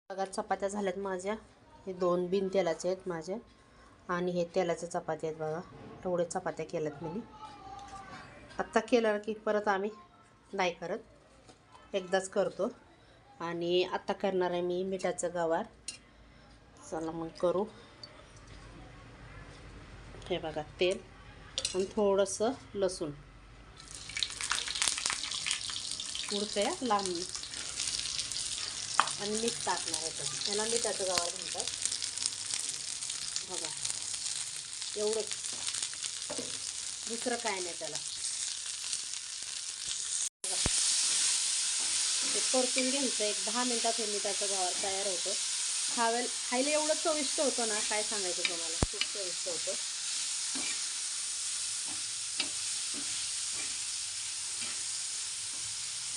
बघा चपात्या झाल्यात माझ्या. हे 2 बिन तेलाचे आहेत माझ्या आणि हे तेलाच्या चपात्या आहेत बघा. एवढे चपात्या केल्यात मी. आत्ता केलं की परत आम्ही नाही करत, एकदाच करतो. आणि आता करणार आहे मी मिठाचं गवार. चला मग करू. हे बघा तेल आणि थोडंसं लसूण उडतंय लांब आणि मीठ टाकणार आहे. त्याला मिठाचं गवार म्हणतात बघा. एवढंच, दुसरं काय नाही त्याला. ते परतून घ्यायचं. एक 10 मिनिटात हे मिठाचं गवार तयार होतं. खायला एवढं चविष्ट होतं ना, काय सांगायचं तुम्हाला. खूप चविष्ट होतं.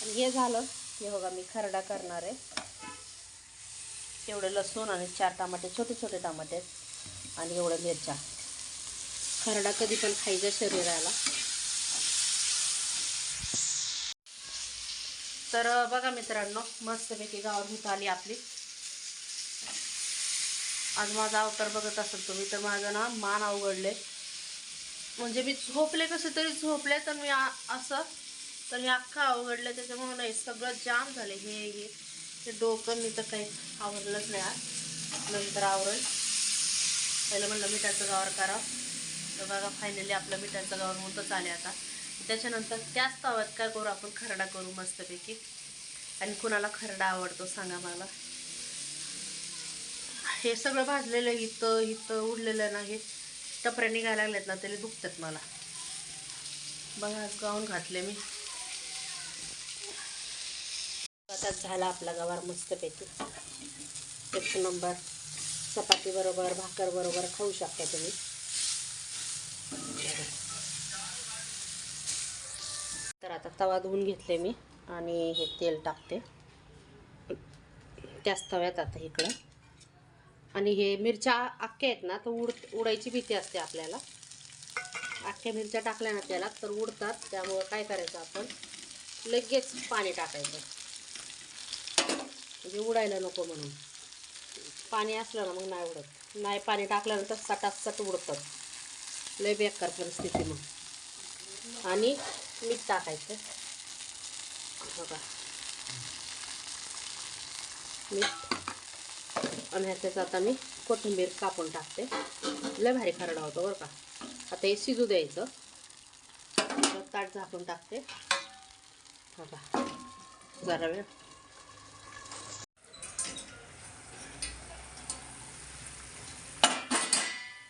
आणि हे झालं. हे बघा मी खरडा करणार आहे. एवढे लसूण आणि 4 टमाटे, छोटे छोटे टमाटे आणि एवढ्या मिरच्या. खरडा कधी पण खायचा शरीराला. तर बघा मित्रांनो, मस्तपैकी गावावर होत आली आपली. आज माझा अवतार बघत असेल तुम्ही तर माझं ना मान अवघडले. म्हणजे मी झोपले कसे तरी झोपले, तर मी असं तर मी अख्खा अवघडले. त्याच्यामुळे नाही सगळं जाम झाले. हे डोकं मी तर काही आवरलंच नाही. आज नंतर आवरेल. पहिलं म्हणलं मिठाचं गवार करावं. तर बघा फायनली आपलं मिठाचं गवार होतच आले आता. त्याच्यानंतर त्याच तव्यात काय करू आपण, खरडा करू मस्तपैकी. आणि कुणाला खरडा आवडतो सांगा मला. हे सगळं भाजलेलं इथं उडलेलं ना, हे टपऱ्या निघायला लागलेत ना, त्याला दुखतात मला. बघा गाऊन घातले मी. आता झाला आपला गवार मस्तपैकी. एक नंबर. चपाती बरोबर, भाकर बरोबर खाऊ शकता तुम्ही. तर आता तवा धुवून घेतले मी आणि हे तेल टाकते त्याच तव्यात आता इकडं. आणि हे मिरच्या अख्ख्या आहेत ना, तर उडायची भीती असते आपल्याला. अख्ख्या मिरच्या टाकल्या ना त्याला तर उडतात. त्यामुळं काय करायचं आपण, लगेच पाणी टाकायचं म्हणजे उडायला नको म्हणून. पाणी असलं ना मग नाही उडत. नाही पाणी टाकल्यानंतर सटासट उडतात. लय बेकार परिस्थिती मग. आणि मीठ टाकायचं बघा, मीठ. आणि ह्याच्यात आता मी कोथिंबीर कापून टाकते. लय भारी खरडा होतो बरं का. आता हे शिजू द्यायचं. ताट झाकून टाकते बघा जरा वेळ.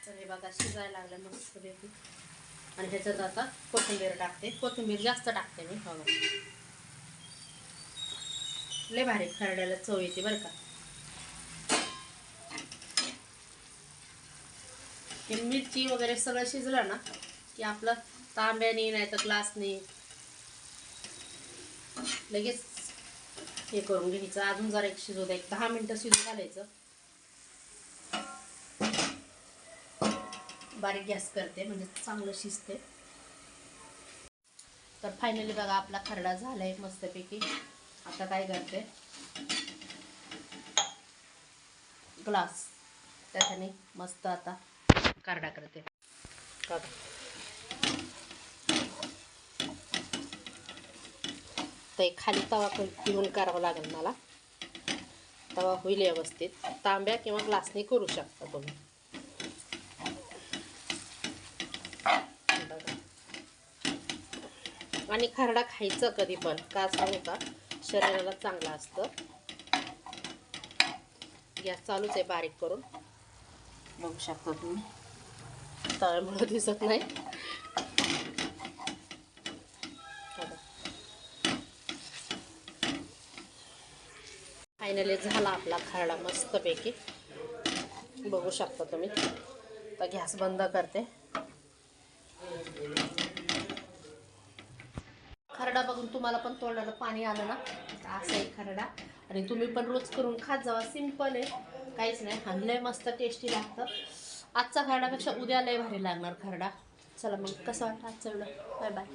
तर हे बघा शिजायला लागलं मस्तपैकी. आणि ह्याच्यात आता कोथिंबीर टाकते. कोथिंबीर जास्त टाकते मी बघा. लय भारी खरड्याला चव येते बरं का. हे मिरची वगैरे सगळं शिजलं ना की आपलं तांब्याने नाही तर ग्लासने लगेच हे करून घ्यायचं. अजून जरा एक शिजू द्या, एक 10 मिनिटं शिजू घालायचं. बारीक गॅस करते म्हणजे चांगलं शिजते. तर फायनली बघा आपला खरडा झालाय मस्तपैकी. आता काय करते, ग्लास त्याच्याने मस्त आता खरडा करते. तर खाली तवा घेऊन करावं लागेल मला. तवा होईल व्यवस्थित. तांब्या किंवा ग्लासने करू शकता तुम्ही. आणि खरडा खायचं कधी पण का सांगू का, शरीराला चांगलं असतं. गॅस चालूच आहे बारीक करून. बघू शकता तुम्ही, तव्यामुळे दिसत नाही. फायनली झाला आपला खरडा मस्तपैकी. बघू शकता तुम्ही. तर गॅस बंद करते. खरडा बघून तुम्हाला पण तोंडाला पाणी आलं ना, असं आहे खरडा. आणि तुम्ही पण रोज करून खात जावा. सिंपल आहे, काहीच नाही. आणि लय मस्त टेस्टी लागतं. आजचा खरडापेक्षा उद्या लय भारी लागणार खरडा. चला मग कसं वाटतं आजचं व्हिडिओ. Bye bye.